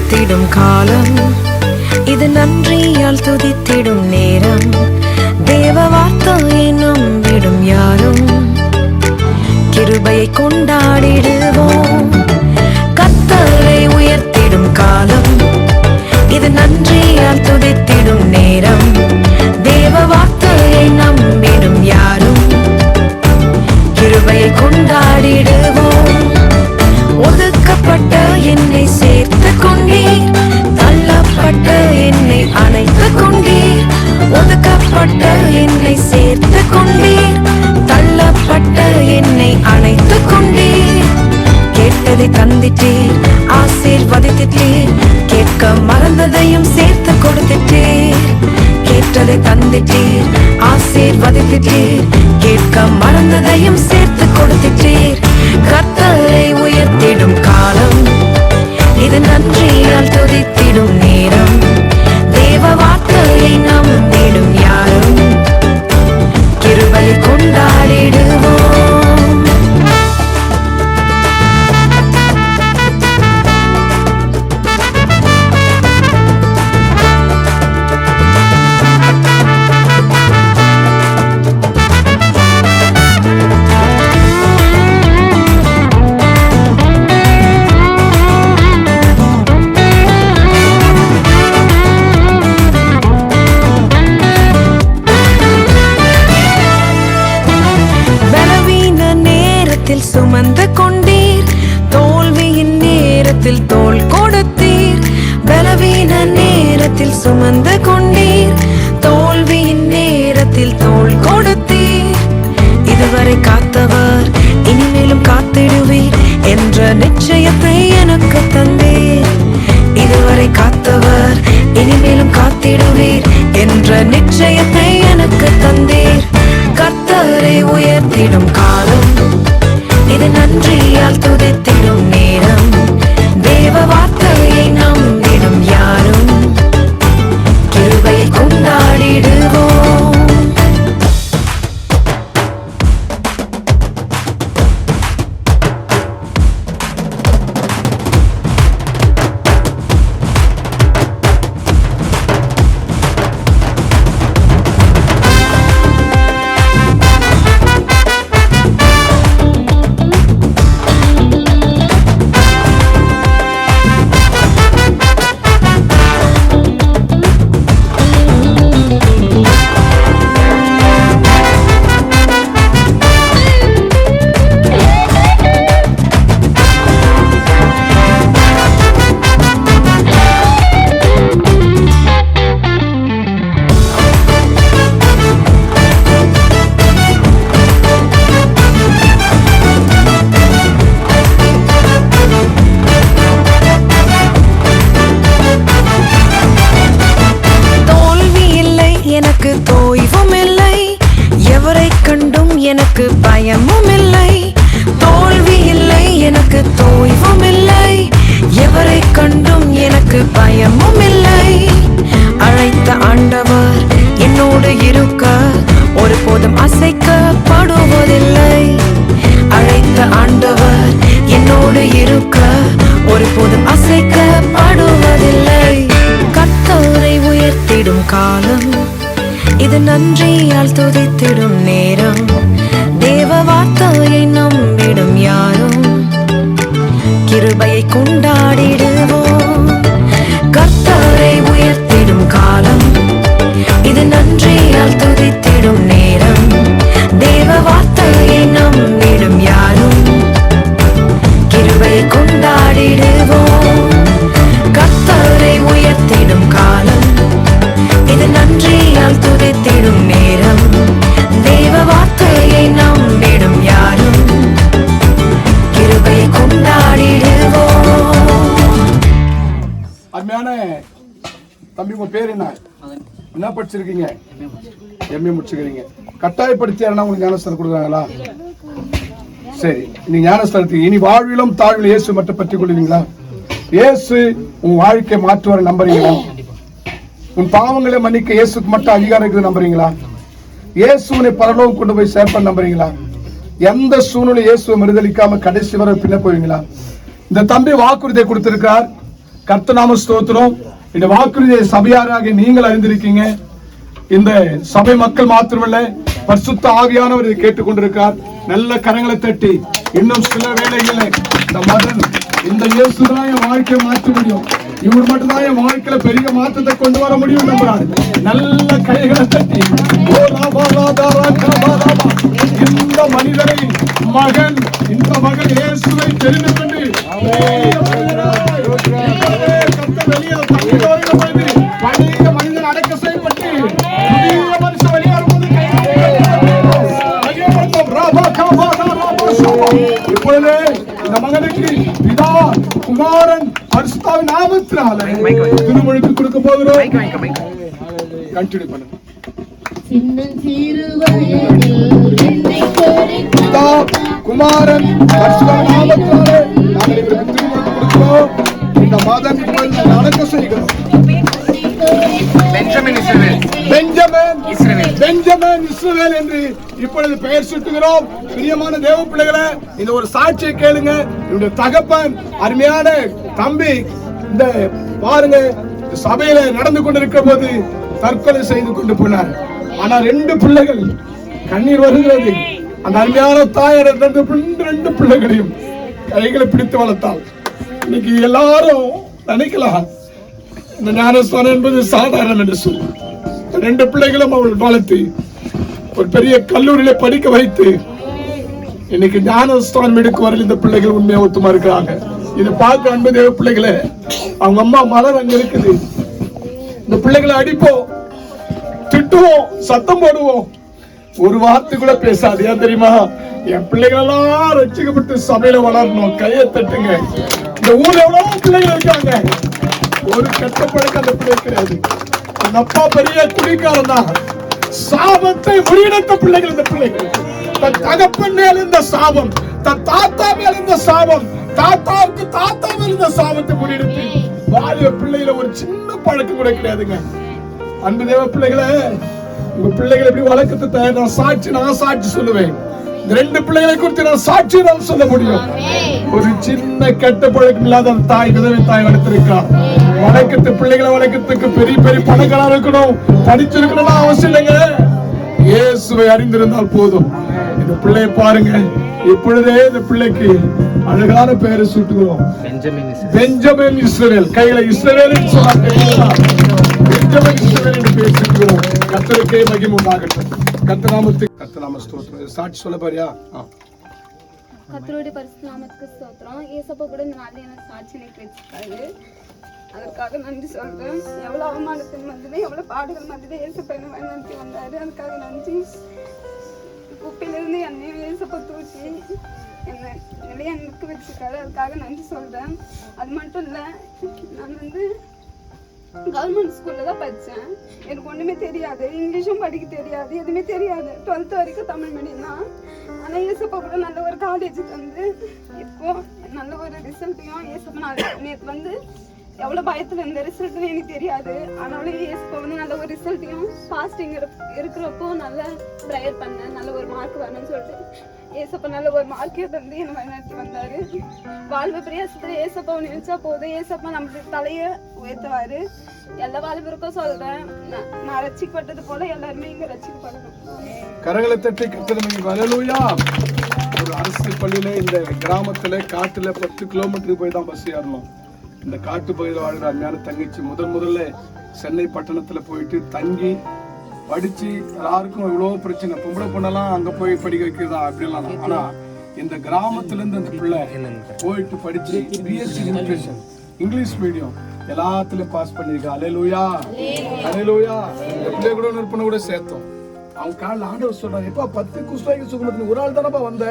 உயர்த்திடும் காலம், இது நன்றியால் துதித்திடும் நேரம். தேவ வார்த்தையை நம்பிடும் யாரும் கிருபையை கொண்டாடிடுவோம். கர்த்தரை உயர்த்திடும் காலம், இது நன்றியால் துதித்திடும் நேரம். தேவ வார்த்தையை நம்பிடும் யாரும் கிருபையை கொண்டாடிடுவோம். ஒதுக்கப்பட்ட என்னை சேர்த்து கொண்டீர், தள்ளப்பட்ட என்னை அணைத்து கொண்டீர். ஒதுக்கப்பட்ட என்னை சேர்த்து கொண்டீர், தள்ளப்பட்ட என்னை அணைத்து கொண்டீர். கேட்டதை தந்திட்டீர், ஆசீர்வதித்தீர். கேட்க மறந்ததையும் சேர்த்து கொடுத்துட்டீர். கேட்டதை தந்திட்டீர், ஆசீர்வதித்தீர். கேட்க மறந்ததையும் சேர்த்து கொடுத்துட்டீர். கர்த்தரை உயர்த்திடும் காலம், இது நன்றியால் துதித்திடும் நேரம். தேவ வார்த்தையை நம்பிடும் யாரும் கிருபையை கொண்டாடிடுவோம். சுமந்து கொண்டீர், தோல்வியின் நேரத்தில் தோள் கொடுத்தீர். பலவீன நேரத்தில் சுமந்து கொண்டீர், தோல்வியின் நேரத்தில் தோள் கொடுத்தீர். இதுவரை காத்தவர் இனிமேலும் காத்திடுவீர் என்ற நிச்சயத்தை எனக்கு தந்தீர். இதுவரை காத்தவர் இனிமேலும் காத்திடுவீர் என்ற நிச்சயத்தை எனக்கு தந்தீர். கர்த்தரை உயர்த்திடும் காலம், இது நன்றியால் துதித்திடும் நேரம். தேவ வார்த்தையை நம்பிடும் யாரும் கிருபையை கொண்டாடிடுவோம். தோய்வும் இல்லை, எவரை கண்டும் எனக்கு பயமும் இல்லை. தோல்வி இல்லை, எனக்கு தோய்வும் இல்லை, எவரை கண்டும் எனக்கு பயமும் இல்லை. அழைத்த ஆண்டவர் என்னோடு இருக்க ஒருபோதும் அசைக்கப்படுவதில்லை. அழைத்த ஆண்டவர் என்னோடு இருக்க ஒருபோதும் அசைக்கப்படுவதில்லை. கர்த்தரை உயர்த்திடும் காலம், இது நன்றியால் துதித்திடும் நேரம். தேவ வார்த்தையை நம்பிடும் யாரும் கிருபையை கொண்டாடிடுவோம். கர்த்தரை உயர்த்திடும் காலம், இது நன்றியால் துதித்திடும் நேரம். தேவ வார்த்தையை நம்பிடும் யாரும் கிருபையை கொண்டாடிடுவோம். கர்த்தரை உயர்த்திடும் காலம், இது நன்றியால் துதித்திடும் நேரம். தேவ வார்த்தையை நம்பிடும் யாரும் கிருபையை கொண்டாடிடுவோம். அருமையான தம்பி, உங்க பேர் என்ன? என்ன படிச்சிருக்கீங்க? எம்ஏ முடிச்சுக்கிறீங்க. கட்டாயப்படுத்தி யாருன்னா உங்களுக்கு ஞானஸ்தானம் கொடுக்குறாங்களா? சரி, நீ ஞானஸ்தானத்துக்கு இனி வாழ்விலும் தாழ்வில் இயேசு மட்டும் பற்றி கொள்வீங்களா? இயேசு உன் வாழ்க்கை மாற்றுவார நம்புறீங்களா? உன் பாவங்களை மன்னிக்க இயேசுக்கு மட்டும் அதிகாரம் இருக்குது நம்புறீங்களா? இயேசுனை பரலோகம் கொண்டு போய் சேர்ப்ப நம்புறீங்களா? எந்த சூழ்நிலை இயேசுவை மறுதளிக்காம கடைசி வரை பின்ன போவீங்களா? இந்த தம்பி வாக்குறுதியை கொடுத்திருக்கார். கர்த்தநாம ஸ்தோத்திரம். இந்த வாக்குறுதியை சபையாராக நீங்கள் அறிந்திருக்கீங்க. இந்த சபை மக்கள் மாத்திரமல்ல, பரிசுத்த ஆவியானவர் இதை கேட்டுக்கொண்டிருக்கார். நல்ல கரங்களை தட்டி, இன்னும் சில வேளைகளில் இந்த மகன், இந்த இயேசுதான் என் வாழ்க்கையை மாற்ற முடியும், இவர் மட்டும்தான் என் வாழ்க்கையில பெரிய மாற்றத்தை கொண்டு வர முடியும் நம்புறாரு. நல்ல கைகளை தட்டி, இந்த மனிதரை மகன், இந்த மகன் இயேசுவை தெரிந்து கொண்டு பழைய மனிதன் அடக்க செய்யப்பட்டு புதிய மனுஷன் வெளியேறும்போது இப்பொழுது இந்த மகனுக்கு பிதா குமாரன் பரிசுத்தாவின் நாமத்தினாலே திருமுழுக்கு கொடுக்க போகிறோம். கண்டினியூ பண்ணுங்க. பிதா குமாரன் பரிசுத்தாவின் நாமத்தினாலே நாங்கள் இவருக்கு திருமுழுக்கு கொடுக்கிறோம். இந்த மகன் இப்பொழுது நடக்க செய்கிறோம். பெஞ்சமின் இஸ்ரவேல் என்று இப்பொழுது பெயர் சூட்டுகிறோம். பிரியமான தேவ பிள்ளைகளே, இந்த ஒரு சாட்சியை கேளுங்க. என்னுடைய தகப்பன், அருமையான தம்பி, இந்த பாருங்க, சபையில நடந்து கொண்டிருக்கிற போது தற்கொலை செய்து கொண்டு போனார். ஆனா 2 பிள்ளைகள், கண்ணீர் வருகிறது. அந்த அருமையான தாயார் 2 பிள்ளைகளையும் கைகளை பிடித்து வளர்த்தாள். இன்னைக்கு எல்லாரும் நினைக்கலாம் இந்த ஞானஸ்தானம் என்பது சாதாரணம் என்று சொல்லி 2 பிள்ளைகளும் அவள் வளர்த்து ஒரு பெரிய கல்லூரியில படிக்க வைத்து இன்னைக்கு ஞானஸ்தானம் எடுக்க வரல. இந்த பிள்ளைகள் உண்மையா ஒத்துமா இருக்கிறாங்க. இதை பார்க்க அன்பு தேவ பிள்ளைகளை, அவங்க அம்மா மலர் அங்க இருக்குது. இந்த பிள்ளைகளை அடிப்போம், திட்டுவோம், சத்தம் போடுவோம், ஒரு வார்த்தை கூட பேசாது. ஏன் தெரியுமா? என் பிள்ளைகள் எல்லாம் ரட்சிக்கப்பட்டு சபையில வளரணும். கையை தட்டுங்க. இந்த ஊர்ல எவ்வளவு பிள்ளைகள் இருக்காங்க, ஒரு கெட்ட பழக்கம் அந்த பிள்ளை கிடையாது. அந்த அப்பா பெரிய குடிக்காரன் தான். சாபத்தை முறியடித்த பிள்ளைகள் இந்த பிள்ளைகள். தன் தகப்பன் மேல் இந்த சாபம், தன் தாத்தா மேல் இந்த சாபம், தாத்தாவுக்கு தாத்தா மேல் இந்த சாபத்தை முறியடித்து வாலிய பிள்ளைகளை ஒரு சின்ன பழக்கம் கூட கிடையாதுங்க. அன்பு தேவ பிள்ளைகளை, உங்க பிள்ளைகளை எப்படி வளர்க்கத்தை நான் சாட்சி சொல்லுவேன். 2 பிள்ளைகளை குறித்து நான் சாட்சி தான் சொல்ல முடியும். ஒரு சின்ன கெட்ட பழக்கம் இல்லாத தாய், விதவை தாய் வளர்த்திருக்கிறார். வளர்க்கத்து பிள்ளைகளை வளர்க்கறதுக்கு பெரிய பெரிய பணக்காரா இருக்கணும், படிச்சிருக்கணும் அவசியம் இல்லைங்க. இயேசுவை அறிந்திருந்தால் போதும். இந்த பிள்ளையை பாருங்க, இப்பொழுதே இந்த பிள்ளைக்கு அழகான பெயரை சூட்டுகிறோம். பெஞ்சமின் இஸ்ரவேல். கையில இஸ்ரவேல் சொன்னாங்க, பெஞ்சமின் இஸ்ரவேல் என்று பெயர் சூட்டுகிறோம். கர்த்தருக்கே மகிமை உண்டாகட்டும். கர்த்தநாம ஸ்தோத்திரம். சாட்சி சொல்ல பாரியா? கர்த்தருடைய பரிசுத்த நாமத்துக்கு ஸ்தோத்திரம். ஏசப்பா கூட இந்த நாள்ல எனக்கு சாட்சி வச்சிருக்காரு. அதற்காக நன்றி சொல்றேன். எவ்வளவு அவமானத்தின் மத்தியில, எவ்வளவு பாடுகள் மத்தியில ஏசப்பா என்ன வழிநடத்தி வந்தாரு. அதுக்காக நன்றி. குப்பையிலிருந்து என்னையும் ஏசப்பா தூக்கி என்ன நிலையா நிற்க வச்சிருக்காரு. அதுக்காக நன்றி சொல்றேன். அது மட்டும் இல்ல, நான் கவர்மெண்ட் ஸ்கூல்ல தான் படித்தேன். எனக்கு ஒன்றுமே தெரியாது, இங்கிலீஷும் படிக்க தெரியாது, எதுவுமே தெரியாது. 12th வரைக்கும் தமிழ் மீடியம் தான். ஆனால் ஏசப்பா கூட நல்ல ஒரு காலேஜ் இப்போ நல்ல ஒரு ரிசல்ட்டையும் ஏசப்பா நேற்று எவ்வளோ பயத்தில் இருந்த ரிசல்ட்னு எனக்கு தெரியாது. ஆனாலும் ஏசப்பா நல்ல ஒரு ரிசல்ட்டையும் ஃபாஸ்டிங் இருக்கிறப்போ நல்ல ப்ரேயர் பண்ணேன், நல்ல ஒரு மார்க் வரணும்னு சொல்லிட்டு ஏசப்பா நல்ல ஒரு மார்க்கே தந்து என்னை வழிநடத்தி வந்தாரு. வாழ்வு பிரயாசத்துல ஏசப்பா நினைச்சா போதும், ஏசப்பா நம்மளுக்கு தலையை உயர்த்துவாரு. எல்லா வாழ்விற்கும் சொல்றேன், நான் ரட்சிக்கப்பட்டது போல எல்லாருமே இங்க ரட்சிக்கப்படணும். கரங்களை தட்டி கர்த்தருக்கு ஹல்லேலூயா. ஒரு அரசு பள்ளியில இந்த கிராமத்துல காட்டுல 10 கிலோமீட்டருக்கு போய் தான் பஸ் ஏறணும். இந்த காட்டு பகுதியில் வாழ்கிற அருமையான தங்கச்சி முதல்ல சென்னை பட்டணத்துல போயிட்டு தங்கி படிச்சு, யாருக்கும் எவ்வளவு பிரச்சனை, பொம்பளை பொண்ணெல்லாம் அங்க போய் படிக்க வைக்கிறதா அப்படிலாம். ஆனா இந்த கிராமத்துல இருந்து அந்த பிள்ளை போயிட்டு படிச்சு பிஎஸ்சி நியூட்ரிஷன் இங்கிலீஷ் மீடியம் எல்லாத்துலயும் பாஸ் பண்ணிருக்கா. ஹல்லேலூயா, ஹல்லேலூயா. இந்த பிள்ளை கூட நிற்பனை கூட சேர்த்தோம். அவங்க காலில் ஆண்டவர் சொல்றாங்க, எப்பா 10 குஷ்டரோகி சுகமத்துக்கு ஒரு ஆள் தானப்பா வந்த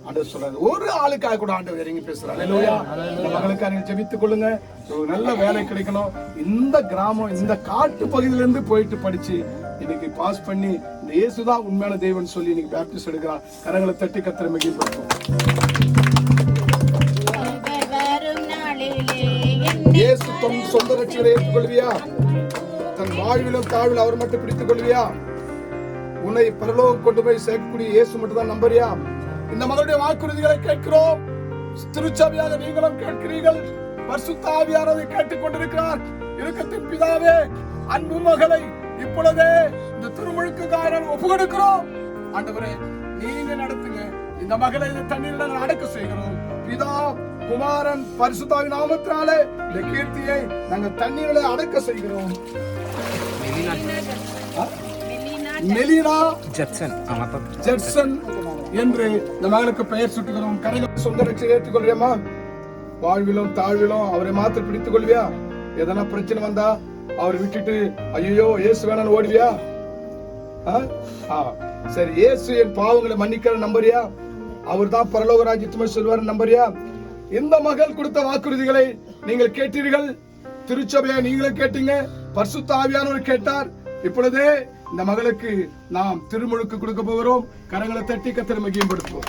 ஆண்டவர் சொல்றாரு. ஒரு ஆளுக்காக கூட ஆண்டவர் இறங்கி பேசுறாரு. ஹல்லேலூயா. இந்த மகளுக்காக நீங்க ஜெபித்துக் கொள்ளுங்க, ஒரு நல்ல வேலை கிடைக்கணும். இந்த கிராமம், இந்த காட்டு பகுதியில இருந்து போயிட்டு படிச்சு இன்னைக்கு பாஸ் பண்ணி இந்த இயேசுதான் உண்மையான தேவன் சொல்லி இன்னைக்கு பேப்டிஸ்ட் எடுக்கிறார். கரங்களை தட்டி கர்த்தரை மகிமைப்படுத்தும். இயேசு தன் சொந்த ரட்சகரை ஏற்றுக்கொள்வியா? தன் வாழ்விலும் தாழ்வில் அவர் மட்டும் பிடித்துக் கொள்வியா? உன்னை பரலோகம் கொண்டு போய் சேர்க்கக்கூடிய இயேசு மட்டும் தான் நம்புறியா? இந்த மகளுடைய வாக்குறுதிகளை கேட்கிறோம். திருச்சபையாக நீங்களும் கேட்கிறீர்கள். பரிசுத்த ஆவியானவரை கேட்டுக் கொண்டிருக்கிறார். இரக்கத்தின் பிதாவே, அன்பு மகளை இப்பொழுதே இந்த திருமுழுக்குக்காரன் ஒப்பு கொடுக்கிறோம். ஆண்டவரே, நீங்க நடத்துங்க. இந்த மகளை இந்த தண்ணீரில் அடக்க செய்கிறோம். பிதா, குமாரன், பரிசுத்தாவின் நாமத்தினாலே இந்த கீர்த்தியை நாங்கள் தண்ணீரிலே அடக்க செய்கிறோம். மெலினா ஜெட்சன் என்று இந்த மகளுக்கு பெயர் சுட்டுகிறோம். கரைகள் சொந்த ரட்சை ஏற்றுக்கொள்றியம்மா? வாழ்விலும் தாழ்விலும் அவரை மாத்திரம் பிடித்துக் கொள்வியா? எதனா பிரச்சனை வந்தா அவரை விட்டுட்டு ஐயோ இயேசு வேணான்னு ஓடுவியா? சரி, இயேசு என் பாவங்களை மன்னிக்கிற நம்புறியா? அவர் தான் பரலோக ராஜ்யத்துமே சொல்வார் நம்புறியா? இந்த மகள் கொடுத்த வாக்குறுதிகளை நீங்கள் கேட்டீர்கள். திருச்சபையை நீங்களும் கேட்டீங்க, பரிசுத்த ஆவியானவர் கேட்டார். இப்பொழுதே இந்த மகளுக்கு நாம் திருமுழுக்கு கொடுக்க போகிறோம். கரங்களை தட்டி கர்த்தரை மகிமைப்படுத்துவோம்.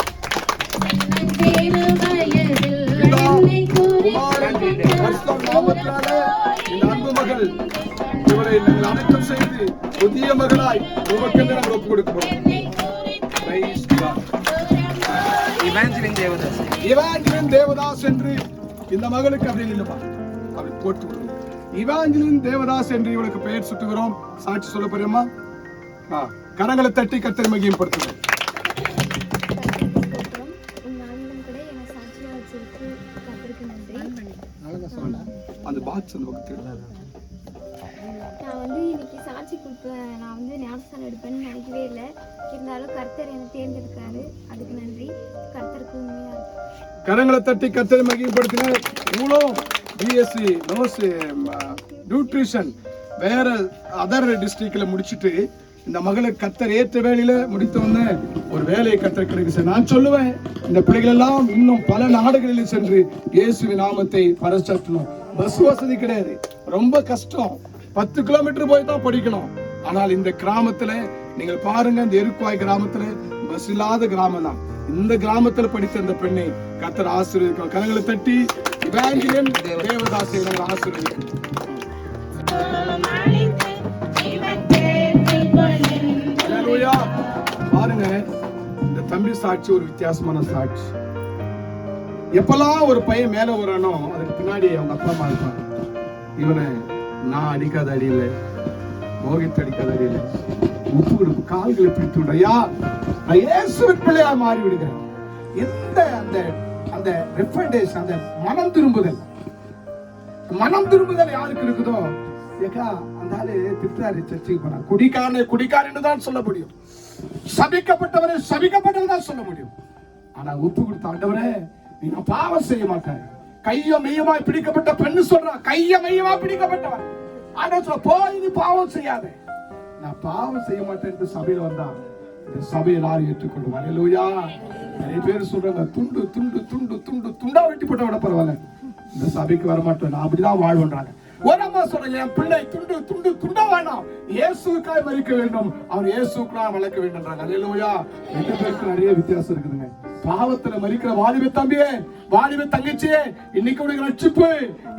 இந்த அன்பு மகள் இவரை நாங்கள் அடக்கம் செய்து புதிய மகளாய் உமக்கென்று நாங்கள் ஒப்புக் கொடுக்கிறோம். இவாஞ்சலின் தேவதாஸ் என்று இந்த மகளுக்கு அப்படின்னு இல்லப்பா, அப்படி போட்டு விடுவோம். இவாஞ்சலின் தேவதாஸ் என்று இவளுக்கு பெயர் சுட்டுகிறோம். சாட்சி சொல்ல போறியம்மா? கரங்களை தட்டி கர்த்தரை மகிமைப்படுத்துவோம். அந்த பாக்ஸ் அந்த பக்கத்துல நான் வந்து இன்னைக்கு சாட்சி கொடுப்பேன், நான் வந்து ஞானஸ்தானம் எடுப்பேன்னு நினைக்கவே இல்லை. இருந்தாலும் கர்த்தர் என்னை தேர்ந்தெடுக்கிறாரு, அதுக்கு நன்றி. கர்த்தருக்கு உண்மையா இருக்கு. கரங்களை தட்டி கர்த்தரை மகிமைப்படுத்தின. இவ்வளோ பிஎஸ்சி நர்ஸ் நியூட்ரிஷன் வேற அதர் டிஸ்ட்ரிக்ட்ல முடிச்சுட்டு இந்த மகளை கர்த்தர் ஏற்ற வேலையில முடித்தவொன்னு ஒரு வேலையை கர்த்தர் கிடைக்கு. நான் சொல்லுவேன், இந்த பிள்ளைகள் எல்லாம் இன்னும் பல நாடுகளில் சென்று இயேசுவின் நாமத்தை பறைசாற்றணும். பஸ் வசதி கிடையாது, ரொம்ப கஷ்டம். 10 கிலோமீட்டர் போய் தான் படிக்கணும். ஆனால் இந்த கிராமத்துல நீங்கள் பாருங்க, இந்த எருக்குவாய் கிராமத்துல பஸ் இல்லாத கிராமம் தான். இந்த கிராமத்துல படித்த அந்த பெண்ணை கர்த்தர் ஆசீர்வதிக்கும். கரங்களை தட்டி இவாஞ்சலின் தேவதாசை நாங்கள் ஆசீர்வதிக்கிறோம். பாருங்க, இந்த தம்பி சாட்சி ஒரு வித்தியாசமான சாட்சி. எப்பெல்லாம் ஒரு பையன் மேல வரானோ அதுக்கு பின்னாடி அவங்க அப்பா அம்மா இருப்பாங்க. இவனை நான் அடிக்காத அடியில, மோகித்து அடிக்காத அடியில, உப்பு கொடுப்பு கால்களை பிடித்து விடையா, நான் இயேசுவின் பிள்ளையா மாறி விடுகிறேன். இந்த அந்த அந்த ரெஃபண்டேஷன், அந்த மனம் திரும்புதல் யாருக்கு இருக்குதோ, ஏக்கா அந்த ஆளு திட்டாரு சர்ச்சைக்கு போனா, குடிக்காரன்னு தான் சொல்ல முடியும், சபிக்கப்பட்டவரை சபிக்கப்பட்டவர் தான் சொல்ல முடியும். ஆனா உப்பு கொடுத்த ஆண்டவரே, நீங்க பாவம் செய்ய மாட்டாங்க. கைய மையமாய் பிடிக்கப்பட்ட பெண்ணு சொல்றா, கைய மையமா பிடிக்கப்பட்டவன் ஆண்டவர் சொல்ல, போய் நீ பாவம் செய்யாத. நான் பாவம் செய்ய மாட்டேன் சபையில் வந்தா இந்த சபையை யாரும் ஏற்றுக்கொள்ளுவார். அல்லேலூயா. நிறைய பேர் சொல்றாங்க, துண்டு துண்டு துண்டு துண்டு துண்டா வெட்டி போட்ட விட பரவாயில்ல, இந்த சபைக்கு வரமாட்டேன், நான் அப்படிதான் வாழ்வுன்றாங்க. ஒரு அம்மா சொல்றேன், என் பிள்ளை துண்டு துண்டு துண்டா வேணாம், இயேசுக்காய் மறிக்க வேண்டும், அவர் இயேசுக்காய் வளர்க்க வேண்டும். அல்லேலூயா. ரெண்டு பேருக்கு நிறைய வித்தியாசம் இருக்குதுங்க. பாவத்துல மறிக்கிற வாலிப தம்பியே, வாலிப தங்கச்சியே, இன்னைக்கு உனக்கு ரட்சிப்பு,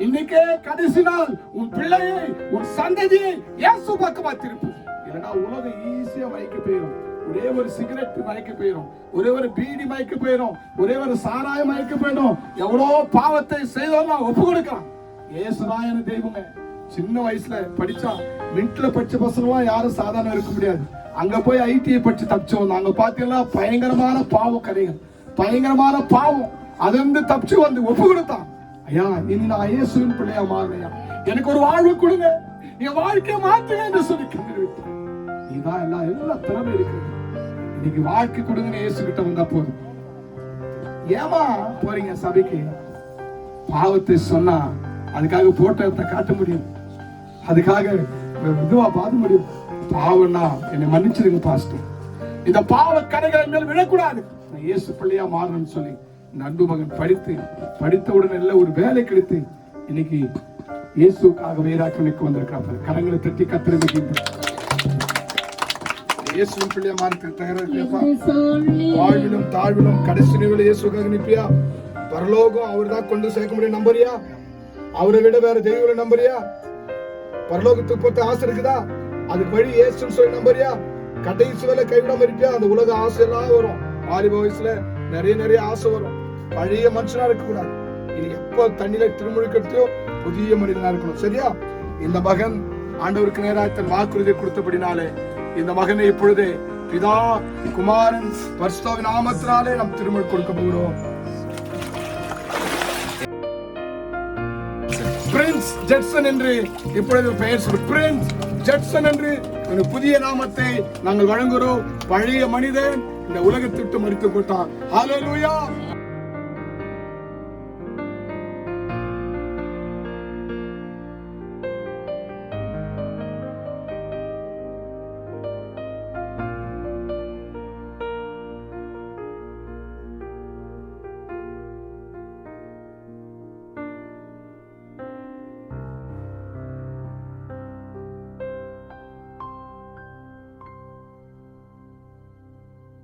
இன்னைக்கே கடைசி நாள். உன் பிள்ளையை, உன் சந்ததியை இயேசு பக்கமா திருப்பு. இல்லைன்னா உலகம் ஈஸியா மயக்க போயிடும். ஒரே ஒரு சிகரெட் மயக்க போயிடும், ஒரே ஒரு பீடி மயக்க போயிடும், ஒரே ஒரு சாராயம் மயக்க போயிடும். எவ்வளோ பாவத்தை செய்தோம்னா ஒப்பு கொடுக்கலாம். ஏசுதாயன தெய்வங்க. சின்ன வயசுல படிச்சா மின்ட்ல படிச்ச பசங்களாம் யாரும் சாதாரண இருக்க முடியாது. அங்க போய் ஐடிஐ படிச்சு தப்பிச்சோம். அங்க பாத்தீங்கன்னா பயங்கரமான பாவம் கதைகள், பயங்கரமான பாவம். அது வந்து தப்பிச்சு வந்து ஒப்பு கொடுத்தான். ஐயா, இனி நான் இயேசுவின் பிள்ளையா மாறினையா, எனக்கு ஒரு வாழ்வு கொடுங்க, என் வாழ்க்கையை மாத்துங்க என்று சொல்லி கண்டிருவிட்டான். இதான் எல்லா திறமை இருக்குது. இன்னைக்கு வாழ்க்கை கொடுங்கன்னு இயேசு கிட்ட வந்தா போதும். ஏமா போறீங்க சபைக்கு? பாவத்தை சொன்னா அதுக்காக போட்டத்தை காட்ட முடியும், அதுக்காக இதுவா பார்க்க முடியும். பாவம்னா என்னை மன்னிச்சிருங்க பாஸ்டர், இந்த பாவ கரைகள் மேல் விழக்கூடாது, நான் இயேசு பிள்ளையா மாறணும்னு சொல்லி இந்த அன்பு மகன் படித்த உடனே எல்லாம் ஒரு வேலை கிடைத்து இன்னைக்கு இயேசுக்காக வேறாக்கணிக்கு வந்திருக்கிறார். கரங்களை தட்டி கத்திரமைக்கு இயேசுவின் பிள்ளையா மாறி வாழ்விலும் தாழ்விலும் கடைசி நிலையில இயேசுக்காக நிற்பியா? பரலோகம் அவர் தான் கொண்டு சேர்க்க முடியும் நம்புறியா? அவரை விட வேற தெய்வங்களை நம்புறியா? பரலோகத்துக்கு போட்ட ஆசை இருக்குதா? அதுக்கு வழி இயேசுன்னு சொல்லி நம்புறியா? கடைசி வேலை கைவிடாம இருப்பியா? அந்த உலக ஆசை எல்லாம் வரும். வாலிப வயசுல நிறைய ஆசை வரும். பழைய மனுஷனா இருக்க கூடாது, இனி எப்போ தண்ணியில திருமுழுக்கத்தையோ புதிய மனிதனா இருக்கணும். சரியா? இந்த மகன் ஆண்டவருக்கு நேராக தன் வாக்குறுதியை கொடுத்தபடினாலே இந்த மகனை இப்பொழுது பிதா குமாரன் பரிசுத்த நாமத்தினாலே நாம் திருமுழுக்கு கொடுக்க போகிறோம். பிரின்ஸ் ஜெட்சன் என்று இப்பொழுது பெயர் சொல்லு. பிரின்ஸ் ஜெட்சன் என்று ஒரு புதிய நாமத்தை நாங்கள் வழங்குகிறோம். பழைய மனிதன் இந்த உலகத்திற்கு மறித்து போட்டான். ஹல்லேலூயா.